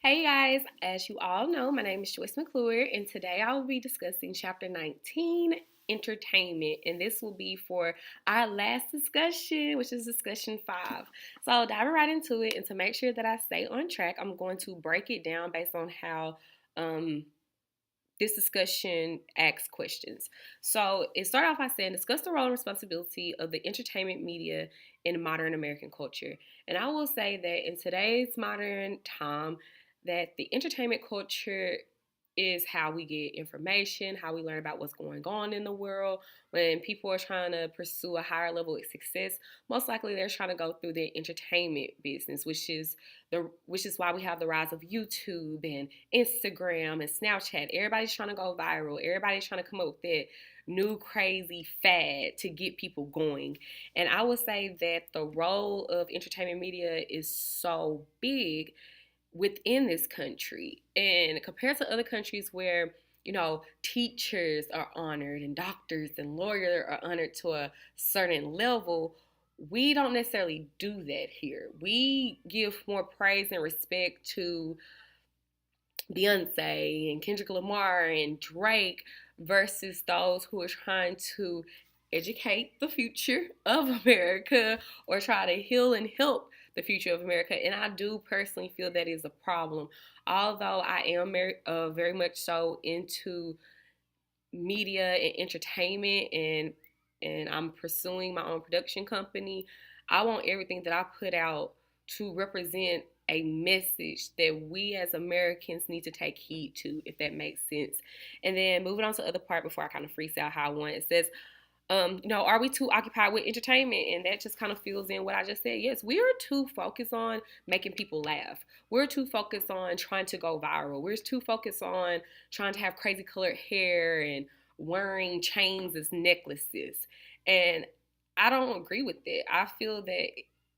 Hey guys, as you all know, my name is Joyce McClure, and today I will be discussing Chapter 19, Entertainment, and this will be for our last discussion, which is discussion 5. So, diving right into it, and to make sure that I stay on track, I'm going to break it down based on how um, this discussion asks questions. So, it started off by saying, discuss the role and responsibility of the entertainment media in modern American culture. And I will say that in today's modern time, that the entertainment culture is how we get information, how we learn about what's going on in the world. When people are trying to pursue a higher level of success, most likely they're trying to go through the entertainment business, which is why we have the rise of YouTube and Instagram and Snapchat. Everybody's trying to go viral. Everybody's trying to come up with that new crazy fad to get people going. And I would say that the role of entertainment media is so big within this country, and compared to other countries where teachers are honored and doctors and lawyers are honored to a certain level, we don't necessarily do that here. We give more praise and respect to Beyonce and Kendrick Lamar and Drake versus those who are trying to educate the future of America or try to heal and help the future of America. And I do personally feel that is a problem. Although I am very much so into media and entertainment, and I'm pursuing my own production company, I want everything that I put out to represent a message that we as Americans need to take heed to, if that makes sense. And then moving on to the other part before I kind of freestyle how I want, it says, are we too occupied with entertainment? And that just kind of fills in what I just said. Yes, we are too focused on making people laugh. We're too focused on trying to go viral. We're too focused on trying to have crazy colored hair and wearing chains as necklaces. And I don't agree with that. I feel that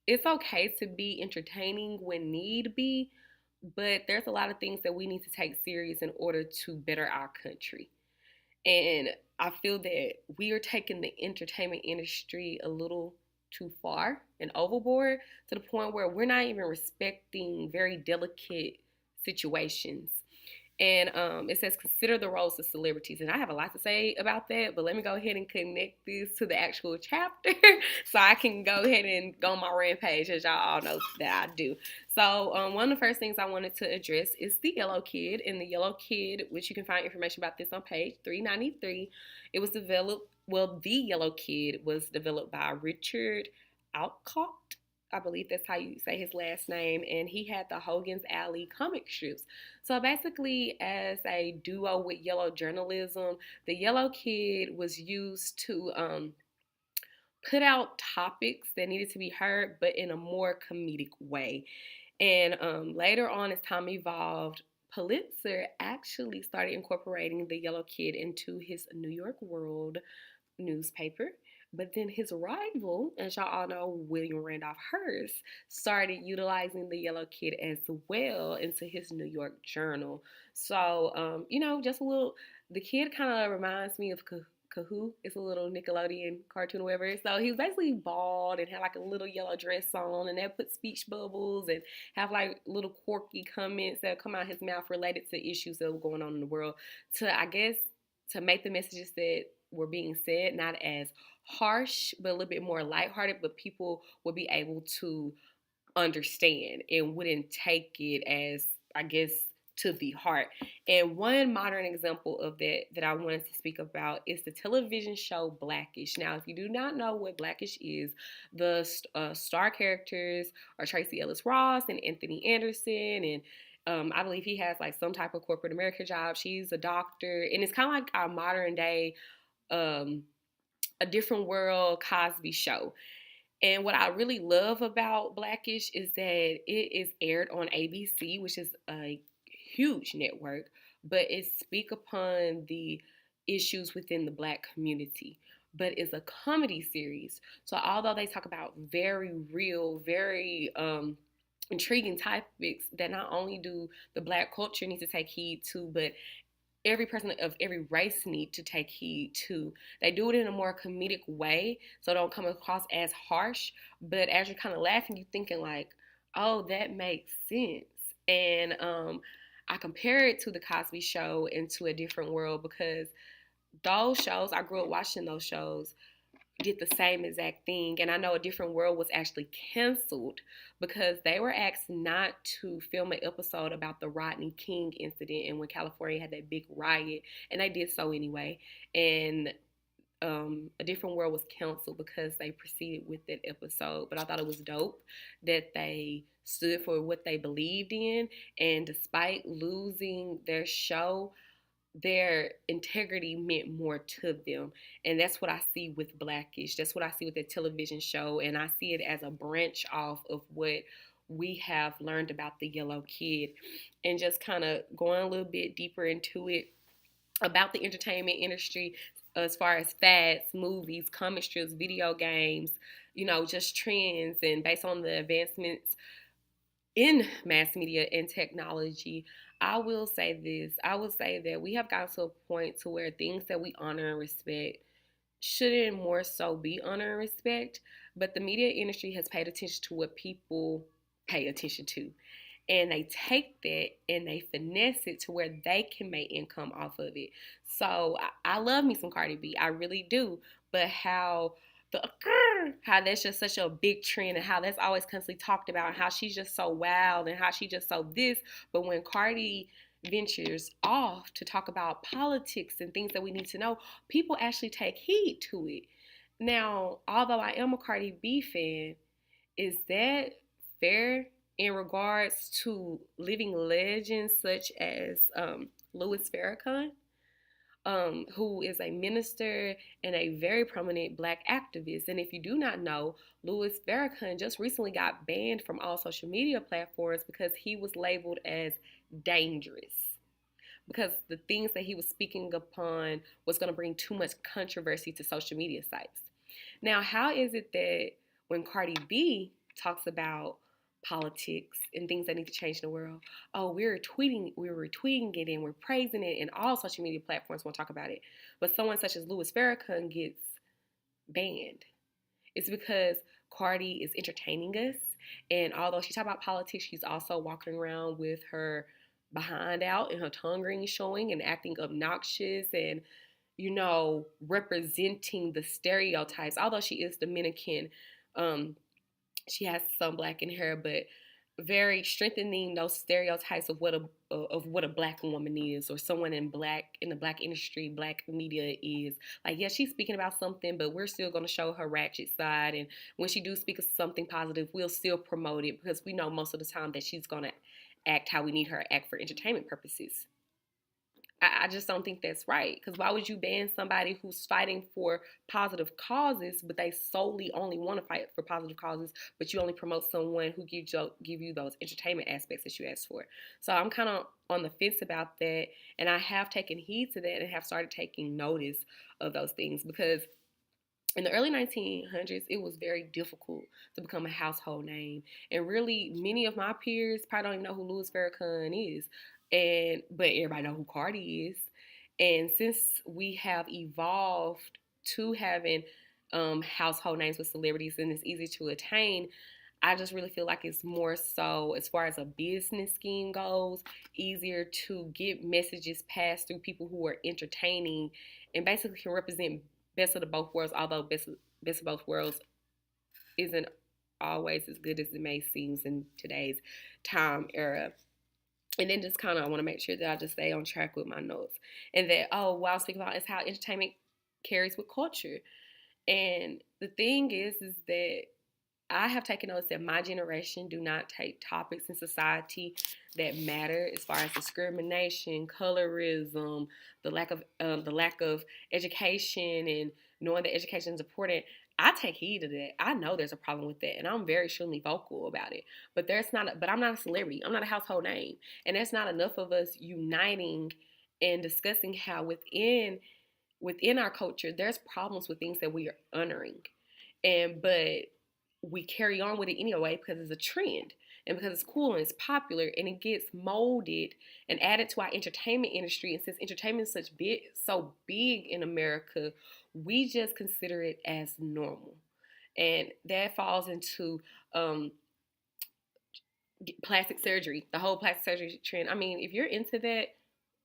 it's okay to be entertaining when need be, but there's a lot of things that we need to take serious in order to better our country. And I feel that we are taking the entertainment industry a little too far and overboard, to the point where we're not even respecting very delicate situations. And it says, consider the roles of celebrities. And I have a lot to say about that, but let me go ahead and connect this to the actual chapter so I can go ahead and go on my rampage, as y'all all know that I do. So one of the first things I wanted to address is the Yellow Kid. And the Yellow Kid, which you can find information about this on page 393, it was developed, well, the Yellow Kid was developed by Richard Alcott. I believe that's how you say his last name, and he had the Hogan's Alley comic strips. So basically, as a duo with yellow journalism, the Yellow Kid was used to put out topics that needed to be heard, but in a more comedic way. And later on, as time evolved, Pulitzer actually started incorporating the Yellow Kid into his New York World newspaper. But then his rival, as y'all all know, William Randolph Hearst, started utilizing the Yellow Kid as well into his New York Journal. So, just a little, the kid kind of reminds me of Kahoo. It's a little Nickelodeon cartoon or whatever. So he was basically bald and had like a little yellow dress on, and that put speech bubbles and have like little quirky comments that come out his mouth related to issues that were going on in the world, to, I guess, to make the messages that were being said not as harsh but a little bit more lighthearted, but people would be able to understand and wouldn't take it as, I guess, to the heart. And one modern example of that I wanted to speak about is the television show Blackish. Now, if you do not know what Blackish is, the star characters are Tracy Ellis Ross and Anthony Anderson, and I believe he has like some type of corporate America job. She's a doctor, and it's kind of like our modern day, a different world Cosby show. And what I really love about Blackish is that it is aired on ABC, which is a huge network, but it speaks upon the issues within the Black community. But it's a comedy series. So although they talk about very real, very intriguing topics that not only do the Black culture need to take heed to, but every person of every race need to take heed to. They do it in a more comedic way, so don't come across as harsh. But as you're kind of laughing, you're thinking like, oh, that makes sense. And I compare it to the Cosby Show and to A Different World because those shows, I grew up watching those shows, did the same exact thing. And I know A Different World was actually canceled because they were asked not to film an episode about the Rodney King incident and when California had that big riot, and they did so anyway. And A Different World was canceled because they proceeded with that episode. But I thought it was dope that they stood for what they believed in, and despite losing their show, their integrity meant more to them. And that's what I see with Blackish. That's what I see with the television show. And I see it as a branch off of what we have learned about the Yellow Kid. And just kind of going a little bit deeper into it about the entertainment industry as far as fads, movies, comic strips, video games, just trends, and based on the advancements in mass media and technology, I will say this. I will say that we have gotten to a point to where things that we honor and respect shouldn't more so be honor and respect, but the media industry has paid attention to what people pay attention to. And they take that and they finesse it to where they can make income off of it. So I love me some Cardi B. I really do. But the how that's just such a big trend and how that's always constantly talked about and how she's just so wild and how she just so this. But when Cardi ventures off to talk about politics and things that we need to know, people actually take heed to it. Now, although I am a Cardi B fan, is that fair in regards to living legends such as Louis Farrakhan, who is a minister and a very prominent black activist? And if you do not know, Louis Farrakhan just recently got banned from all social media platforms because he was labeled as dangerous, because the things that he was speaking upon was going to bring too much controversy to social media sites. Now, how is it that when Cardi B talks about politics and things that need to change in the world, oh, we're retweeting it and we're praising it, and all social media platforms won't talk about it, but someone such as Louis Farrakhan gets banned? It's because Cardi is entertaining us, and although she talks about politics, she's also walking around with her behind out and her tongue ring showing and acting obnoxious and representing the stereotypes. Although she is Dominican, she has some black in her, but very strengthening those stereotypes of what a black woman is, or someone in the black industry, black media is. Like, yeah, she's speaking about something, but we're still going to show her ratchet side. And when she do speak of something positive, we'll still promote it because we know most of the time that she's going to act how we need her to act for entertainment purposes. I just don't think that's right. Because why would you ban somebody who's fighting for positive causes, but they solely only want to fight for positive causes, but you only promote someone who give you those entertainment aspects that you asked for? So I'm kind of on the fence about that, and I have taken heed to that and have started taking notice of those things, because in the early 1900s, it was very difficult to become a household name. And really, many of my peers probably don't even know who Louis Farrakhan is. But everybody know who Cardi is. And since we have evolved to having household names with celebrities and it's easy to attain, I just really feel like it's more so, as far as a business scheme goes, easier to get messages passed through people who are entertaining and basically can represent best of the both worlds, although best of both worlds isn't always as good as it may seem in today's time era. And then just kind of want to make sure that I just stay on track with my notes. And that, what I was speaking about is how entertainment carries with culture. And the thing is that I have taken notice that my generation do not take topics in society that matter, as far as discrimination, colorism, the lack of education, and knowing that education is important. I take heed of that. I know there's a problem with that, and I'm very extremely vocal about it. But I'm not a celebrity. I'm not a household name, and there's not enough of us uniting and discussing how within our culture there's problems with things that we are honoring, but we carry on with it anyway because it's a trend and because it's cool and it's popular, and it gets molded and added to our entertainment industry. And since entertainment is so big in America, we just consider it as normal. And that falls into plastic surgery, the whole plastic surgery trend. I mean, if you're into that,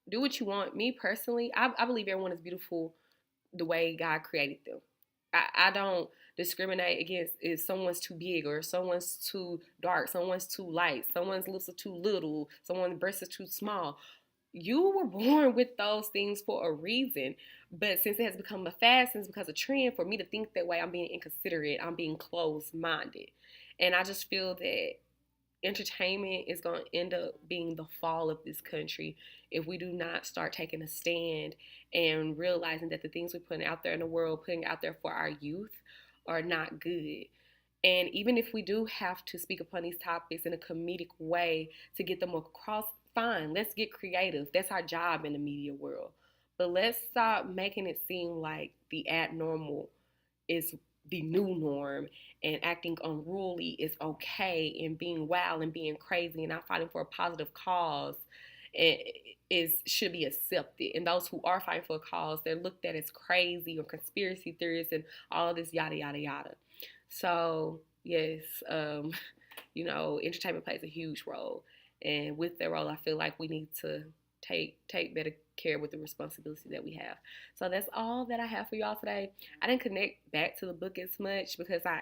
do what you want. Me personally, I believe everyone is beautiful the way God created them. I don't discriminate against if someone's too big or someone's too dark, someone's too light, someone's lips are too little, someone's breasts are too small. You were born with those things for a reason. But since it has become a fad, since it's because of trend, for me to think that way, I'm being inconsiderate. I'm being closed minded. And I just feel that entertainment is going to end up being the fall of this country if we do not start taking a stand and realizing that the things we're putting out there in the world, putting out there for our youth, are not good. And even if we do have to speak upon these topics in a comedic way to get them across, fine, let's get creative. That's our job in the media world. But let's stop making it seem like the abnormal is the new norm, and acting unruly is okay, and being wild and being crazy and not fighting for a positive cause is should be accepted. And those who are fighting for a cause, they're looked at as crazy or conspiracy theorists and all this yada yada yada. So yes, entertainment plays a huge role, and with that role, I feel like we need to take better care with the responsibility that we have. So that's all that I have for y'all today. I didn't connect back to the book as much because I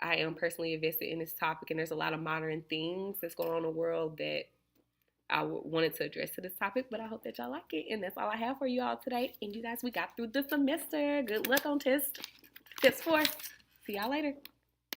am personally invested in this topic, and there's a lot of modern things that's going on in the world that I wanted to address to this topic, but I hope that y'all like it. And that's all I have for you all today. And you guys, we got through the semester. Good luck on test 4. See y'all later.